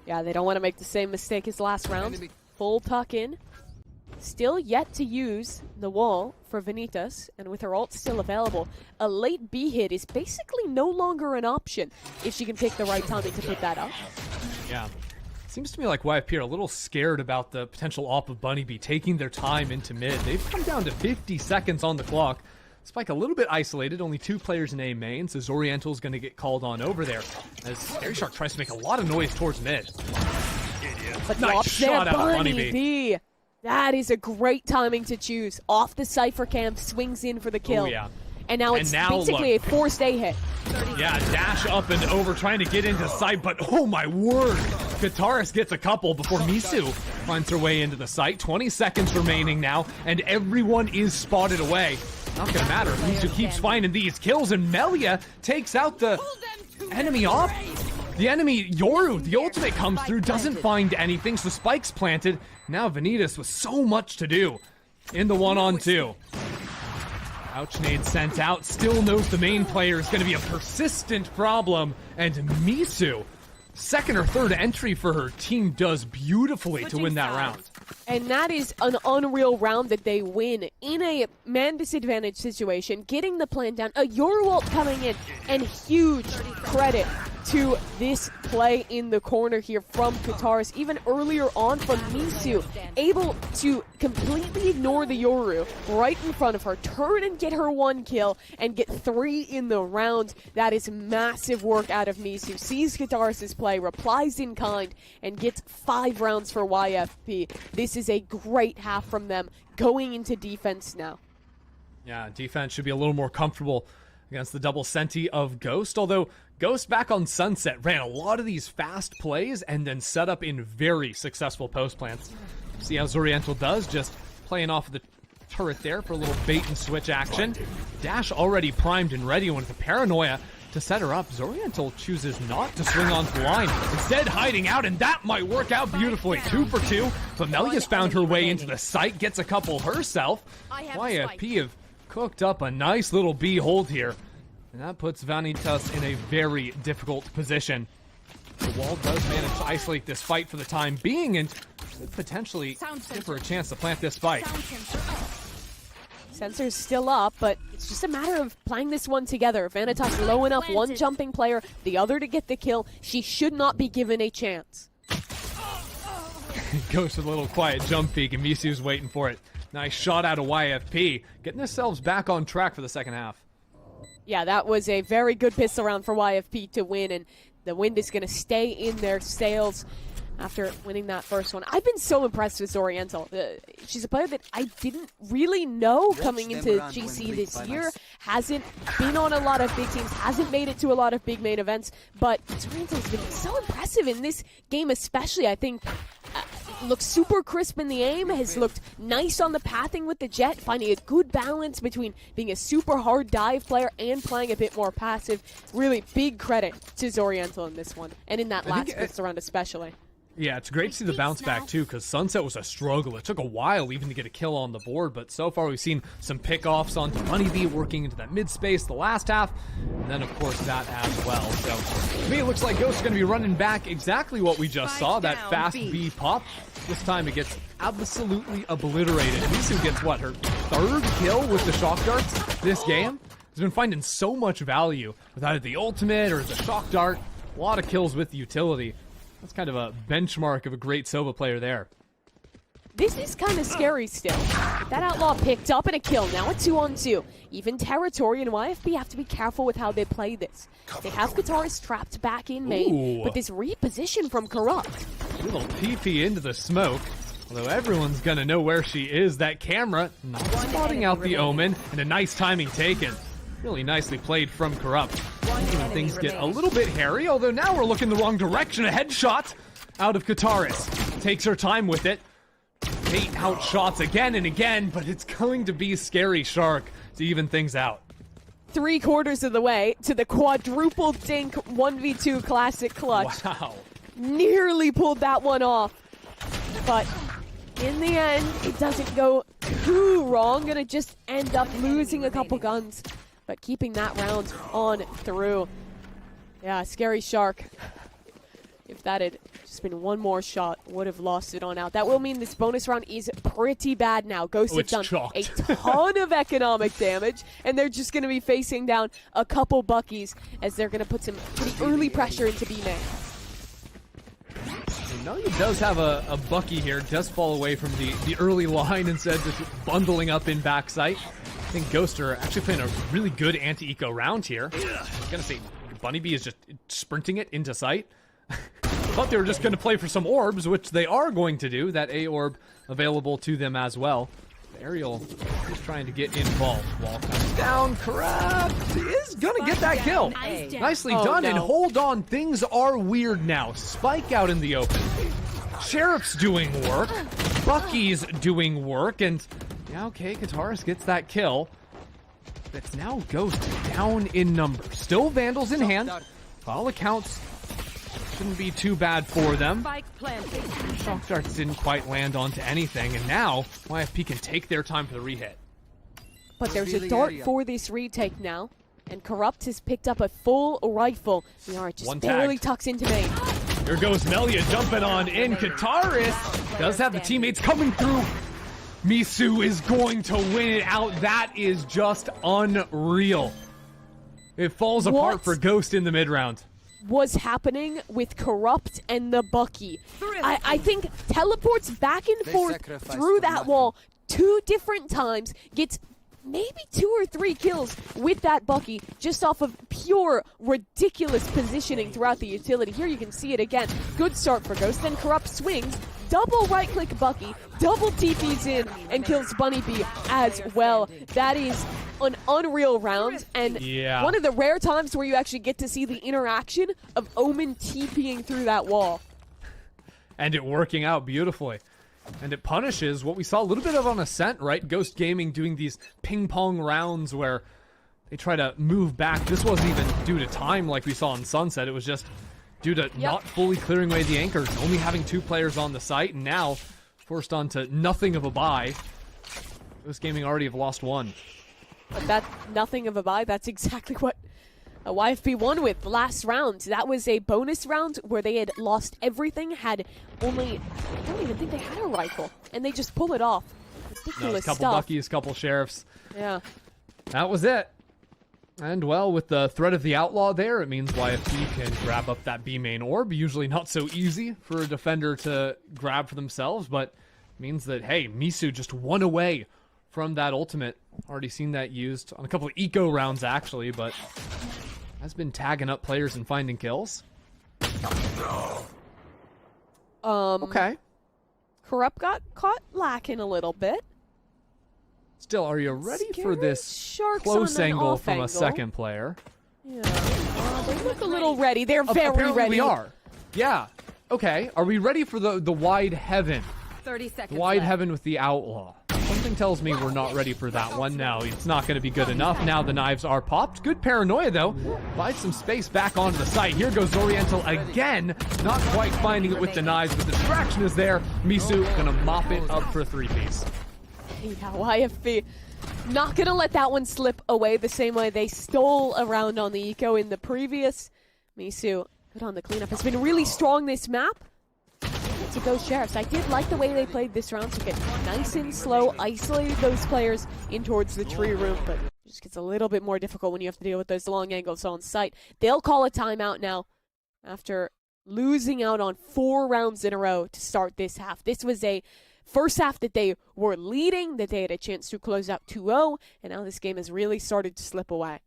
Yeah, they don't want to make the same mistake as last round. Full tuck in. Still yet to use the wall for Vanitas, and with her ult still available, a late B hit is basically no longer an option if she can pick the right timing to put that up. Yeah. Seems to me like YFP are a little scared about the potential op of Bunny B taking their time into mid. They've come down to 50 seconds on the clock. Spike a little bit isolated, only 2 players in A main, so Zoriental's going to get called on over there as Scary Shark tries to make a lot of noise towards mid. But Nice shot out of Bunny Bunny B. B. That is a great timing to choose. Off the Cypher cam, swings in for the kill. Oh, yeah. And now it's basically a forced A hit. Yeah, dash up and over, trying to get into site, but oh my word! Guitarist gets a couple before Misu finds her way into the site. 20 seconds remaining now, and everyone is spotted away. Not gonna matter. Misu keeps finding these kills, and Melia takes out the enemy off. The enemy, Yoru, the ultimate comes through, doesn't find anything, so Spike's planted. Now Vanitas with so much to do in the 1-on-2. Ouch nade sent out, still knows the main player is going to be a persistent problem, and Misu, second or third entry for her team, does beautifully to win that round. And that is an unreal round that they win in a man disadvantage situation, getting the plan down, a Yoru ult coming in, and huge credit to this play in the corner here from Kataris, even earlier on from Misu, able to completely ignore the Yoru right in front of her, turn and get her 1 kill, and get 3 in the round. That is massive work out of Misu. Sees Kataris' play, replies in kind, and gets 5 rounds for YFP. This is a great half from them, going into defense now. Yeah, defense should be a little more comfortable against the double senti of Ghost, although Ghost back on Sunset ran a lot of these fast plays and then set up in very successful post plants. See how Zoriental does, just playing off of the turret there for a little bait and switch action. Dash already primed and ready, and with the paranoia to set her up, Zoriental chooses not to swing onto the line, instead hiding out, and that might work out beautifully. 2 for 2, but Melia's found her way into the site, gets a couple herself. YFP have cooked up a nice little B hold here, and that puts Vanitas in a very difficult position. The wall does manage to isolate this fight for the time being, and could potentially give her a chance to plant this fight. Sensor's still up, but it's just a matter of playing this one together. Vanitas low enough, one jumping player, the other to get the kill. She should not be given a chance. Goes with a little quiet jump peek, and Misu's waiting for it. Nice shot out of YFP, getting themselves back on track for the second half. Yeah, that was a very good pistol round for YFP to win, and the wind is going to stay in their sails after winning that first one. I've been so impressed with Zoriental. She's a player that I didn't really know coming into GC this year. Hasn't been on a lot of big teams, hasn't made it to a lot of big main events, but Zoriental's been so impressive in this game especially. I think looks super crisp in the aim, has looked nice on the pathing with the jet, finding a good balance between being a super hard dive player and playing a bit more passive. Really big credit to Zoriental in this one, and in that last pistol round especially. Yeah, it's great to see the bounce back too, because Sunset was a struggle. It took a while even to get a kill on the board, but so far we've seen some pickoffs onto Honeybee working into that mid space the last half, and then of course that as well. So to me, it looks like Ghost is going to be running back exactly what we just saw, that fast B pop. This time it gets absolutely obliterated. Misu gets what, her 3rd kill with the shock darts this game? Has been finding so much value with either the ultimate or the shock dart. A lot of kills with the utility. That's kind of a benchmark of a great Sova player there. This is kind of scary still. That Outlaw picked up and a kill. Now a 2-on-2. Even Territory and YFP have to be careful with how they play this. They have Guitarist trapped back in main, but this reposition from Corrupt. Little PP into the smoke. Although everyone's gonna know where she is. That camera not spotting out the Omen, and a nice timing taken. Really nicely played from Corrupt. Even things get a little bit hairy, although now we're looking the wrong direction. A headshot out of Kataris. Takes her time with it. 8 outshots again and again, but it's going to be Scary Shark to even things out. 3/4 of the way to the quadruple dink 1v2 classic clutch. Wow. Nearly pulled that one off. But in the end, it doesn't go too wrong. Gonna just end up losing a couple guns, but keeping that round on through. Yeah, Scary Shark. If that had just been one more shot, would have lost it on out. That will mean this bonus round is pretty bad now. Ghost have done chalked. a ton of economic damage, and they're just going to be facing down a couple buckies as they're going to put some pretty early pressure into B-Man. Melia does have a Bucky here. Does fall away from the early line instead, just bundling up in backside. I think Ghost are actually playing a really good anti-eco round here. I was going to say, Bunny Bee is just sprinting it into sight. Thought they were just going to play for some orbs, which they are going to do. That A orb available to them as well. Aerial is trying to get involved. Wall comes down. Corrupt is going to get that kill. Nicely done. No. And hold on, things are weird now. Spike out in the open. Sheriff's doing work. Bucky's doing work. And yeah, okay, Kataris gets that kill. That's now Ghost down in numbers. Still Vandals in hand. By all accounts, shouldn't be too bad for them. Shock darts didn't quite land onto anything, and now YFP can take their time for the rehit. But there's a dart for this retake now, and Corrupt has picked up a full rifle. Yara just One barely tagged. tucks into main. Here goes Melia jumping on in. Kataris does have the teammates coming through. Misu is going to win it out. That is just unreal. It falls apart for Ghost in the mid-round. Was happening with Corrupt and the Bucky. I think teleports back and forth through that wall 2 different times, gets maybe 2 or 3 kills with that Bucky just off of pure ridiculous positioning throughout the utility. Here you can see it again. Good start for Ghost, then Corrupt swings, double right click Bucky, double TPs in and kills Bunny Bee as well. That is an unreal round, and one of the rare times where you actually get to see the interaction of Omen TPing through that wall. And it working out beautifully. And it punishes what we saw a little bit of on Ascent, right? Ghost Gaming doing these ping-pong rounds where they try to move back. This wasn't even due to time like we saw in Sunset. It was just due to not fully clearing away the anchors, only having 2 players on the site, and now forced onto nothing of a buy. Ghost Gaming already have lost 1. But that nothing of a buy, that's exactly what YFP won with last round. That was a bonus round where they had lost everything, had only, I don't even think they had a rifle, and they just pull it off. Ridiculous couple stuff. Buckies, couple Sheriffs. Yeah. That was it. And well, with the threat of the Outlaw there, it means YFP can grab up that B main orb. Usually not so easy for a defender to grab for themselves, but means that, hey, Misu just 1 away from that ultimate. Already seen that used on a couple of eco rounds, actually, but has been tagging up players and finding kills. Okay. Corrupt got caught lacking a little bit. Still, are you ready for this Sharks close on an angle off from a angle. second player? Yeah. They look a little ready. They're very Apparently ready. we are. Yeah. Okay. Are we ready for the wide heaven? 30 seconds Wide left. heaven with the Outlaw. something tells me we're not ready for that one. Now, it's not going to be good enough. Now the knives are popped. Good paranoia, though. Buys some space back onto the site. Here goes Oriental again. Not quite finding it with the knives, but the distraction is there. Misu going to mop it up for a 3-piece. Yeah, YFP not going to let that one slip away the same way they stole a round on the eco in the previous. Misu, good on the cleanup, has been really strong this map. To go Sheriffs. I did like the way they played this round. Took it nice and slow, isolated those players in towards the tree room, but it just gets a little bit more difficult when you have to deal with those long angles on site. They'll call a timeout now after losing out on 4 rounds in a row to start this half. This was a first half that they were leading, that they had a chance to close out 2-0, and now this game has really started to slip away.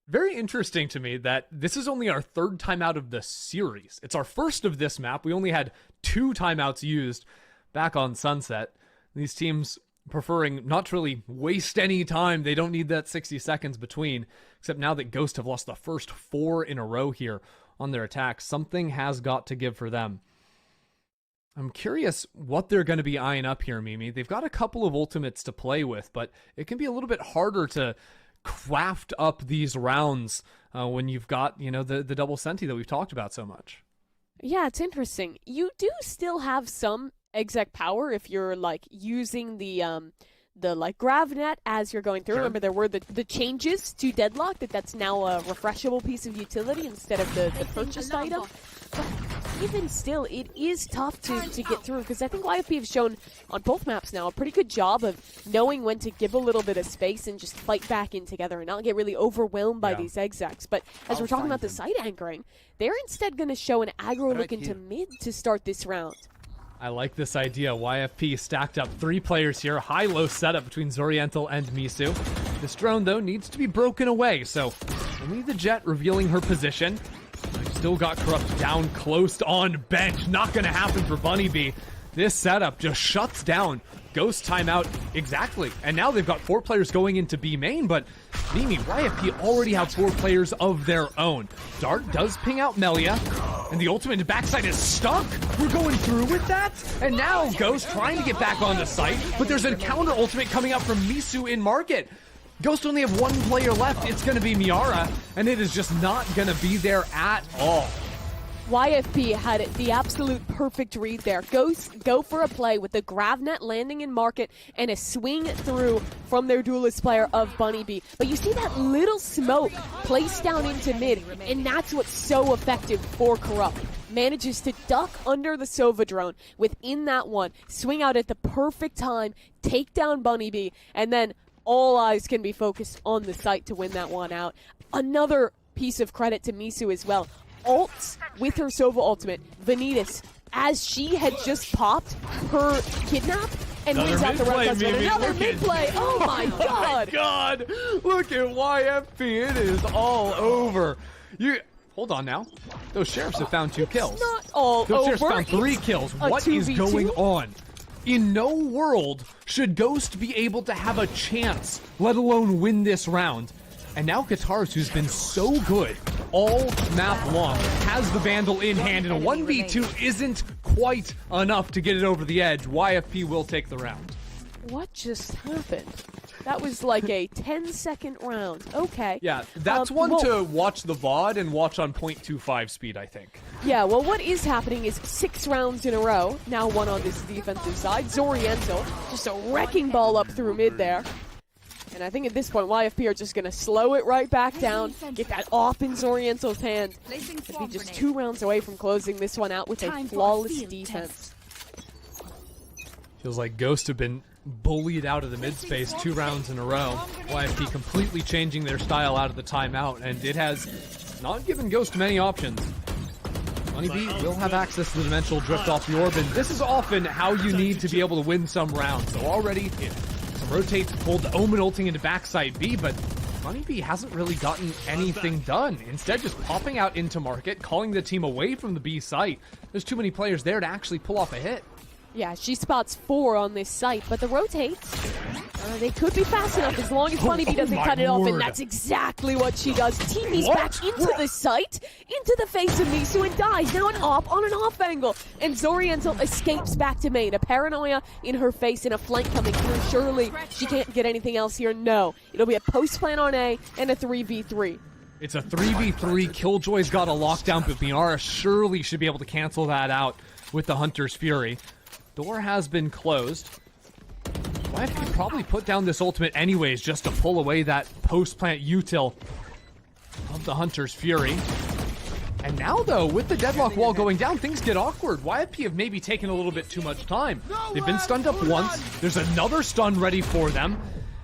Very interesting to me that this is only our 3rd timeout of the series. It's our first of this map. We only had 2 timeouts used back on Sunset. These teams preferring not to really waste any time. They don't need that 60 seconds between, except now that Ghost have lost the first 4 in a row here on their attack. Something has got to give for them. I'm curious what they're going to be eyeing up here, Mimi. They've got a couple of ultimates to play with, but it can be a little bit harder to craft up these rounds when you've got, you know, the double senti that we've talked about so much. Yeah, it's interesting. You do still have some exec power if you're like using the like GravNet as you're going through. Sure. Remember, there were the changes to Deadlock that's now a refreshable piece of utility instead of the purchased item. But even still, it is tough to get through, because I think YFP have shown on both maps now a pretty good job of knowing when to give a little bit of space and just fight back in together and not get really overwhelmed by these execs. But as we're talking about the site anchoring, they're instead going to show an aggro look into mid to start this round. I like this idea. YFP stacked up 3 players here. High-low setup between Zoriental and Misu. This drone, though, needs to be broken away, so only the Jet revealing her position. Still got Corrupt down close on bench. Not going to happen for Bunny B. This setup just shuts down Ghost timeout exactly. And now they've got 4 players going into B main, but Mimi, YFP already have 4 players of their own. Dart does ping out Melia, and the ultimate backside is stuck. We're going through with that, and now Ghost trying to get back on the site, but there's a counter ultimate coming up from Misu in market. Ghost only have 1 player left. It's going to be Miara, and it is just not going to be there at all. YFP had the absolute perfect read there. Ghost go for a play with the GravNet landing in market and a swing through from their duelist player of Bunny B. But you see that little smoke placed down into mid, and that's what's so effective for Corrupt. Manages to duck under the Sova drone within that one, swing out at the perfect time, take down Bunny B, and then all eyes can be focused on the site to win that one out. Another piece of credit to Misu as well. Ults with her Sova ultimate. Vanitas, as she had just popped her kidnap and wins out the round. Another mid-play. Oh my god. Oh my god. Look at YFP. It is all over. Hold on now. Those Sheriffs have found 2 kills. It's not all Those over. Sheriffs found 3 kills. What is going on? In no world should Ghost be able to have a chance, let alone win this round. And now Katars, who's been so good all map long, has the Vandal in hand, and a 1v2 isn't quite enough to get it over the edge. YFP will take the round. What just happened? That was like a 10-second round. Okay. Yeah, that's one to watch the VOD and watch on 0.25 speed, I think. Yeah, well, what is happening is 6 rounds in a row. Now 1 on this defensive side. Zoriental, just a wrecking ball up through mid there. And I think at this point, YFP are just going to slow it right back down, get that off in Zoriental's hand, and be just 2 rounds away from closing this one out with a flawless defense. Feels like Ghost have been bullied out of the mid space 2 rounds in a row. YFP completely changing their style out of the timeout, and it has not given Ghost many options. Bunny B will have access to the dimensional drift off the orb, and this is often how you need to be able to win some rounds. So already some rotates pulled Omen ulting into backside B, but Bunny B hasn't really gotten anything done. Instead, just popping out into market, calling the team away from the B site. There's too many players there to actually pull off a hit. Yeah, she spots 4 on this site, but the rotates They could be fast enough as long as Bunnybee doesn't my cut it off, and word. that's exactly what she does. TP's What? back into the site, into the face of Misu, and dies. Now an op on an off angle, and Zoriental escapes back to main. A paranoia in her face and a flank coming through. Surely she can't get anything else here. No, it'll be a post plant on A and a 3v3. It's a 3v3. Killjoy's got a lockdown, but Miara surely should be able to cancel that out with the Hunter's Fury. Door has been closed. YFP probably put down this ultimate anyways just to pull away that post-plant util of the Hunter's Fury. And now, though, with the deadlock wall going down, things get awkward. YFP have maybe taken a little bit too much time. They've been stunned up once. There's another stun ready for them.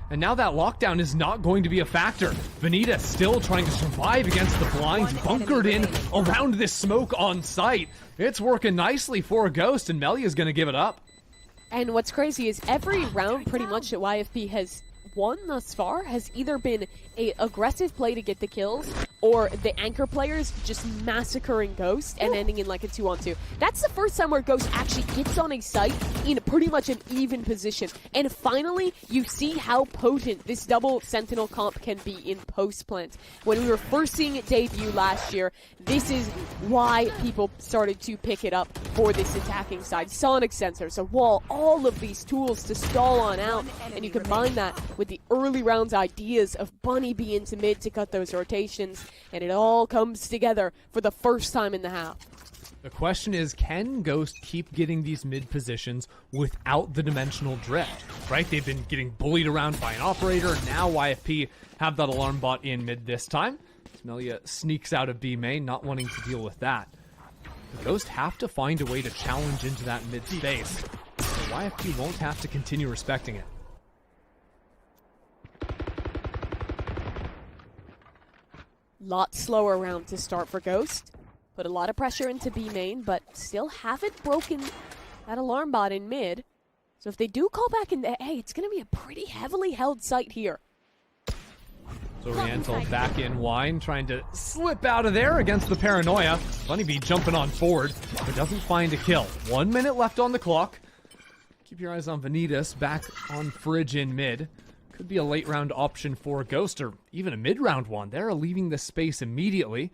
And now that lockdown is not going to be a factor. Vanita still trying to survive against the blinds, bunkered in around this smoke on site. It's working nicely for Ghost, and Melia's going to give it up. And what's crazy is every round pretty much that YFP has won thus far has either been a aggressive play to get the kills or the anchor players just massacring Ghost and ending in like a 2-on-2. That's the first time where Ghost actually gets on a site in pretty much an even position. And finally, you see how potent this double Sentinel comp can be in post-plant. When we were first seeing it debut last year, this is why people started to pick it up for this attacking side. Sonic sensors, a wall, all of these tools to stall on out, and you combine that with the early rounds ideas of Bunnybee into mid to cut those rotations, and it all comes together for the first time in the half. The question is, can Ghost keep getting these mid positions without the dimensional drift, right? They've been getting bullied around by an operator. Now YFP have that alarm bot in mid this time. Melia sneaks out of B main, not wanting to deal with that. The Ghost have to find a way to challenge into that mid space. The YFP won't have to continue respecting it. Lot slower round to start for Ghost. Put a lot of pressure into B main, but still haven't broken that alarm bot in mid. So if they do call back into A, it's going to be a pretty heavily held site here. Zoriental back in wine, trying to slip out of there against the paranoia. Bunnybee jumping on forward, but doesn't find a kill. 1 minute left on the clock. Keep your eyes on Vanitas back on Fridge in mid. Could be a late round option for Ghost, or even a mid round one. They're leaving this space immediately.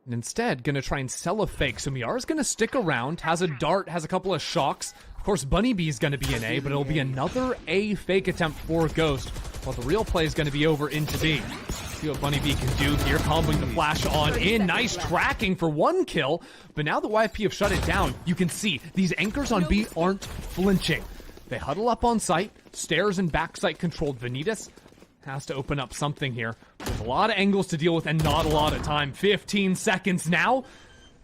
And instead, gonna try and sell a fake. So Miara's gonna stick around, has a dart, has a couple of shocks. Of course, Bunnybee's gonna be an A, but it'll be another A fake attempt for Ghost, while the real play is gonna be over into B. See what Bunnybee can do here, comboing the flash on in. Nice tracking for one kill, but now the YFP have shut it down. You can see these anchors on B aren't flinching. They huddle up on site, stairs and backside controlled. Vanitas has to open up something here. There's a lot of angles to deal with and not a lot of time. 15 seconds now,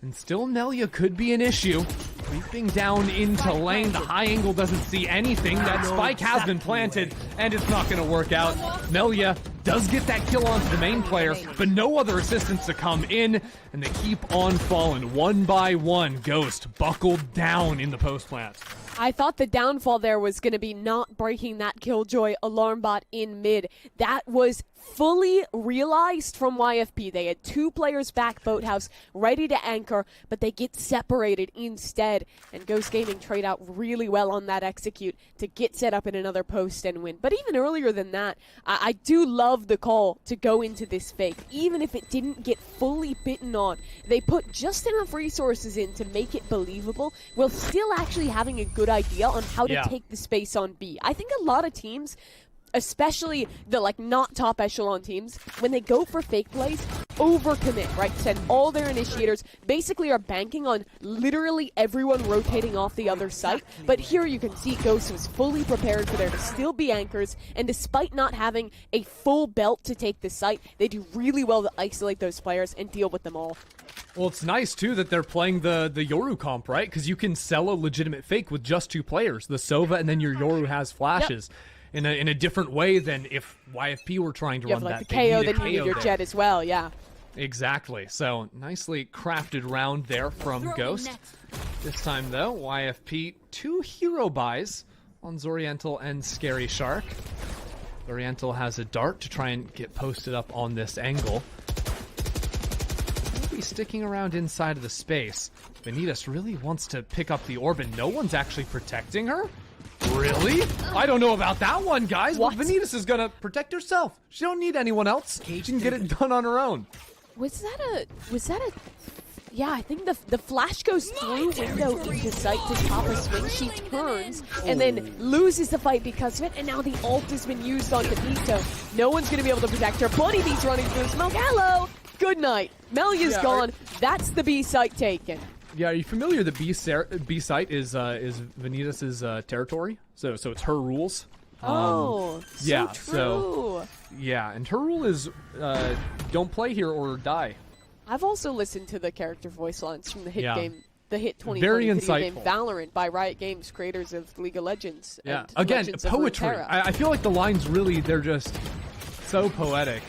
and still Melia could be an issue. Creeping down into lane, the high angle doesn't see anything. That spike has been planted, and it's not going to work out. Melia does get that kill onto the main player, but no other assistance to come in, and they keep on falling one by one. Ghost buckled down in the post plant. I thought the downfall there was going to be not breaking that Killjoy alarm bot in mid. That was fully realized from YFP. They had two players back Boathouse ready to anchor, but they get separated instead. And Ghost Gaming trade out really well on that execute to get set up in another post and win. But even earlier than that, I do love the call to go into this fake. Even if it didn't get fully bitten on, they put just enough resources in to make it believable, while still actually having a good idea on how to take the space on B. I think a lot of teams, especially the not top echelon teams, when they go for fake plays, overcommit, right? Send all their initiators, basically are banking on literally everyone rotating off the other site. But here you can see Ghost was fully prepared for there to still be anchors, and despite not having a full belt to take the site, they do really well to isolate those players and deal with them all. Well, it's nice, too, that they're playing the Yoru comp, right? Because you can sell a legitimate fake with just two players, the Sova, and then your Yoru has flashes. Yep. In a different way than if YFP were trying to run that. The KO, then you need your jet as well, yeah. Exactly. So, nicely crafted round there from Ghost. This time, though, YFP, 2 hero buys on Zoriental and Scary Shark. Zoriental has a dart to try and get posted up on this angle. He'll be sticking around inside of the space. Vanitas really wants to pick up the orb, and no one's actually protecting her. Really? I don't know about that one, guys. What? But Vanitas is gonna protect herself. She don't need anyone else. She can get it done on her own. Was that a... Yeah, I think the flash goes through window into sight to top a swing. She turns and then loses the fight because of it, and now the ult has been used on Benito. No one's going to be able to protect her. Bunny Bee's running through smoke. Hello! Good night. Melia's gone. That's the B site taken. Yeah, are you familiar that B site is Vanitas' territory? So it's her rules. So true. Yeah, and her rule is don't play here or die. I've also listened to the character voice lines from the hit game, the hit 2020 Very video game insightful. Valorant by Riot Games, creators of League of Legends. Yeah, and again, Legends of poetry. Runeterra. I feel like the lines really, they're just so poetic.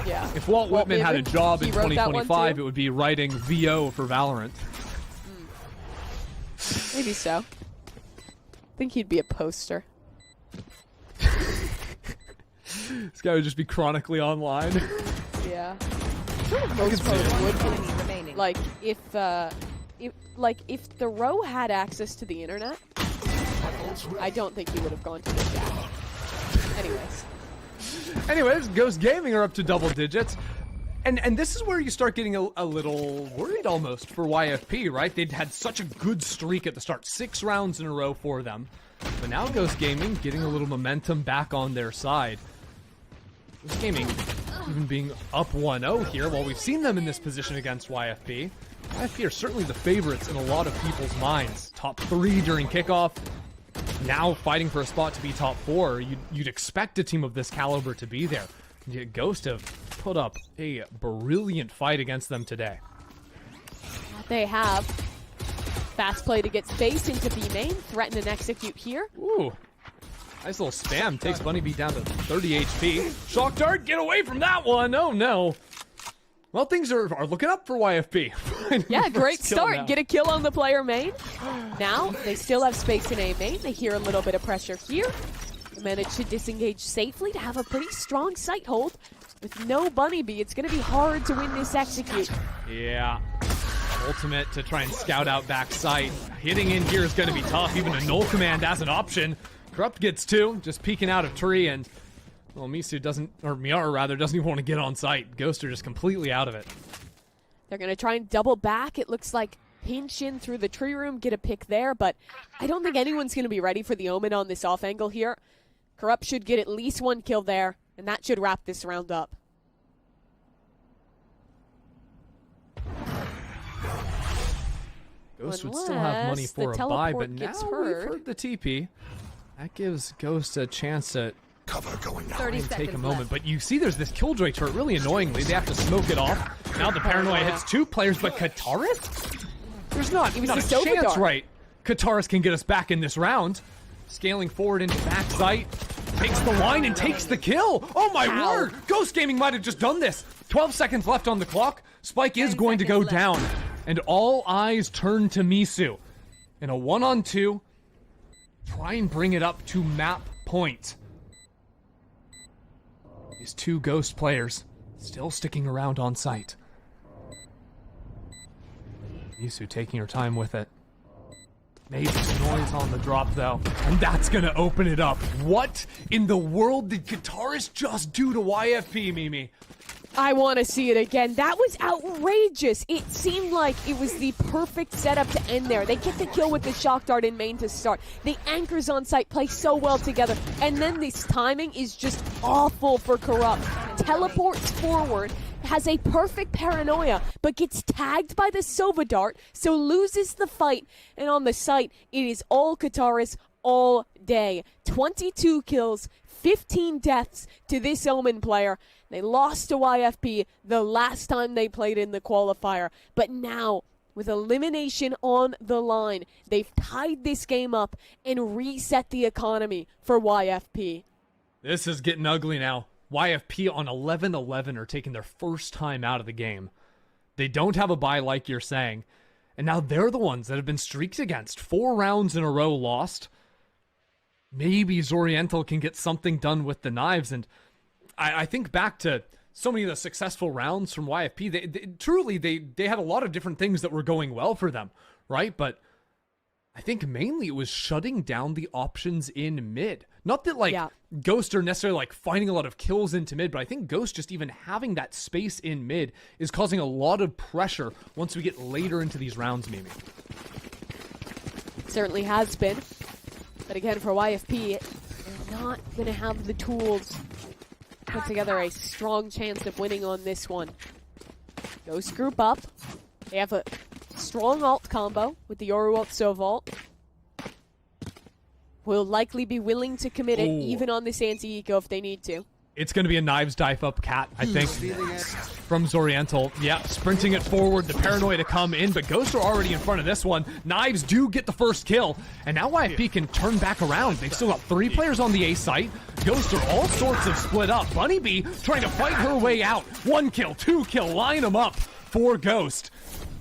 Yeah. If Walt Whitman had a job in he wrote that one 2025, too? it would be writing VO for Valorant. Maybe so. I think he'd be a poster. This guy would just be chronically online. Yeah. Most pros would be. Remaining. Like if the Row had access to the internet, I don't think he would have gone to the chat. Anyways, Ghost Gaming are up to double digits. And this is where you start getting a little worried almost for YFP, right? They'd had such a good streak at the start, 6 rounds in a row for them. But now Ghost Gaming getting a little momentum back on their side. Ghost Gaming even being up 1-0 here, while we've seen them in this position against YFP. YFP are certainly the favorites in a lot of people's minds. Top 3 during kickoff. Now fighting for a spot to be top 4. You'd expect a team of this caliber to be there. And yet Ghost have put up a brilliant fight against them today. They have fast play to get space into B main, threaten and execute here. Ooh. Nice little spam. Takes Bunny Bee down to 30 HP. Shock Dart, get away from that one. Oh, no. Well, things are looking up for YFP. Yeah, great start. Now. Get a kill on the player main. Now, they still have space in A main. They hear a little bit of pressure here. They manage to disengage safely to have a pretty strong sight hold. With no Bunny Bee, it's going to be hard to win this execute. Yeah. Ultimate to try and scout out back sight. Hitting in here is going to be tough. Even a null command as an option. Corrupt gets 2, just peeking out of tree, and well, Misu doesn't, or Miara rather, doesn't even want to get on site. Ghost are just completely out of it. They're going to try and double back. It looks like pinch in through the tree room, get a pick there, but I don't think anyone's going to be ready for the Omen on this off angle here. Corrupt should get at least 1 kill there, and that should wrap this round up. Ghost would still have money for a buy, but now we've heard the TP. That gives Ghost a chance to Cover going out. 30 take a seconds moment. left. But you see there's this Killjoy turret, really annoyingly. They have to smoke it off. Now the Paranoia hits 2 players, but Kataris? There's not was a the Silver chance, Dart. right? Kataris can get us back in this round. Scaling forward into back sight. Takes the line and takes the kill. Oh my word! Ghost Gaming might have just done this. 12 seconds left on the clock. Spike is 10 going to go seconds left. down. And all eyes turn to Misu. In a 1-on-2. Try and bring it up to map point. These 2 Ghost players still sticking around on site. Misu taking her time with it. Made some noise on the drop though, and that's gonna open it up. What in the world did Kataris just do to YFP, Mimi? I want to see it again. That was outrageous. It seemed like it was the perfect setup to end there. They get the kill with the shock dart in main to start. The anchors on site play so well together. And then this timing is just awful for Corrupt. Teleports forward, has a perfect paranoia, but gets tagged by the Sova dart, so loses the fight. And on the site, it is all Kataris all day. 22 kills, 15 deaths to this Omen player. They lost to YFP the last time they played in the qualifier. But now, with elimination on the line, they've tied this game up and reset the economy for YFP. This is getting ugly now. YFP on 11-11 are taking their first time out of the game. They don't have a bye like you're saying. And now they're the ones that have been streaked against. 4 rounds in a row lost. Maybe Zoriental can get something done with the knives. And I think back to so many of the successful rounds from YFP. They truly had a lot of different things that were going well for them, right? But I think mainly it was shutting down the options in mid. Not that like Ghost are necessarily like finding a lot of kills into mid, but I think Ghost just even having that space in mid is causing a lot of pressure once we get later into these rounds, Mimi. It certainly has been. But again, for YFP, they're not going to have the tools to put together a strong chance of winning on this one. Ghost group up. They have a strong ult combo with the Yoru ult Sov ult. Will likely be willing to commit it even on this anti-eco if they need to. It's going to be a knives dive up cat, I think, from Zoriental. Yeah, sprinting it forward, the paranoia to come in, but Ghosts are already in front of this one. Knives do get the first kill, and now YFP can turn back around. They've still got 3 players on the A site. Ghosts are all sorts of split up. Bunny Bee trying to fight her way out. 1 kill, 2 kill, line them up for Ghost.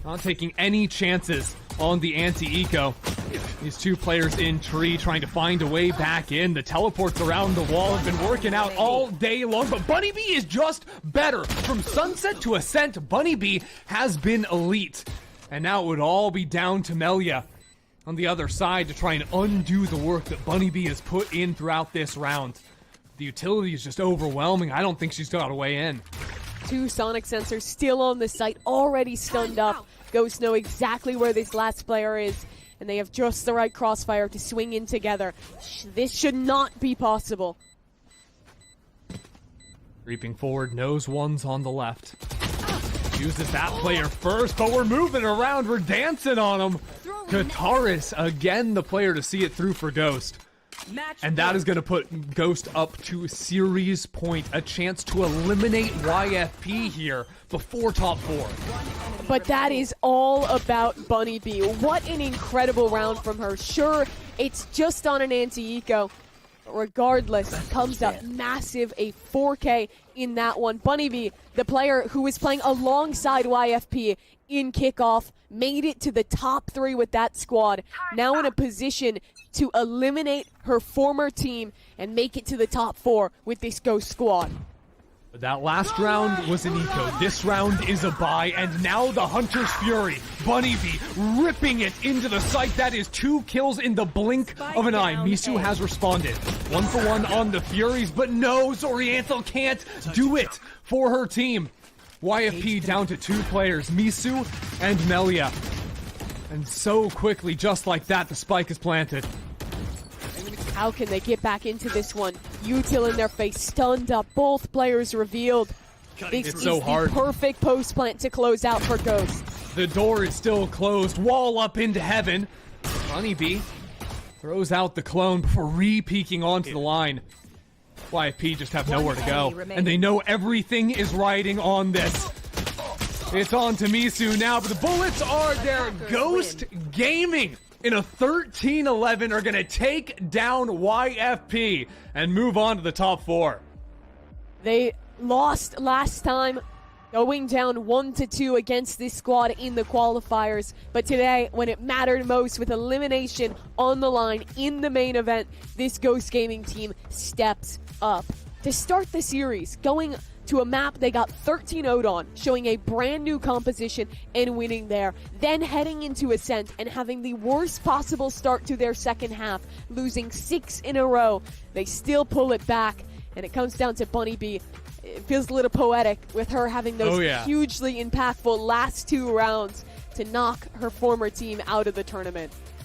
Not taking any chances on the anti-eco. These 2 players in tree trying to find a way back in. The teleports around the wall have been working out all day long, but Bunny Bee is just better. From Sunset to Ascent, Bunny Bee has been elite. And now it would all be down to Melia on the other side to try and undo the work that Bunny Bee has put in throughout this round. The utility is just overwhelming. I don't think she's got a way in. 2 sonic sensors still on the site, already stunned up. Ghosts know exactly where this last player is, and they have just the right crossfire to swing in together. This should not be possible. Creeping forward, knows one's on the left. Uses that player first, but we're moving around, we're dancing on him. Kataris, again the player to see it through for Ghost. And that is going to put Ghost up to series point, a chance to eliminate YFP here before top 4. But that is all about Bunny Bee. What an incredible round from her. Sure, it's just on an anti-eco. Regardless, comes up massive, a 4K in that one. Bunny Bee, the player who was playing alongside YFP in kickoff, made it to the top 3 with that squad. Now in a position to eliminate her former team and make it to the top 4 with this Ghost squad. But that last round was an eco. This round is a buy, and now the Hunter's Fury. Bunny Bee ripping it into the site. That is 2 kills in the blink of an eye. Misu has responded. 1 for 1 on the Furies, but no, Zoriental can't do it for her team. YFP down to 2 players, Misu and Melia. And so quickly, just like that, the spike is planted. How can they get back into this one? Util in their face, stunned up, both players revealed. This is the perfect post plant to close out for Ghost. The door is still closed, wall up into heaven. Bunny Bee throws out the clone before re-peeking onto the line. YFP just have nowhere to go, and they know everything is riding on this. It's on to Misu now, but the bullets are there. Ghost Gaming in a 13-11 are going to take down YFP and move on to the top 4. They lost last time, going down 1-2 against this squad in the qualifiers. But today, when it mattered most with elimination on the line in the main event, this Ghost Gaming team steps up. To start the series, going to a map they got 13-0'd on, showing a brand new composition and winning there. Then heading into Ascent and having the worst possible start to their second half, losing 6 in a row. They still pull it back, and it comes down to Bunny Bee. It feels a little poetic with her having those hugely impactful last 2 rounds to knock her former team out of the tournament.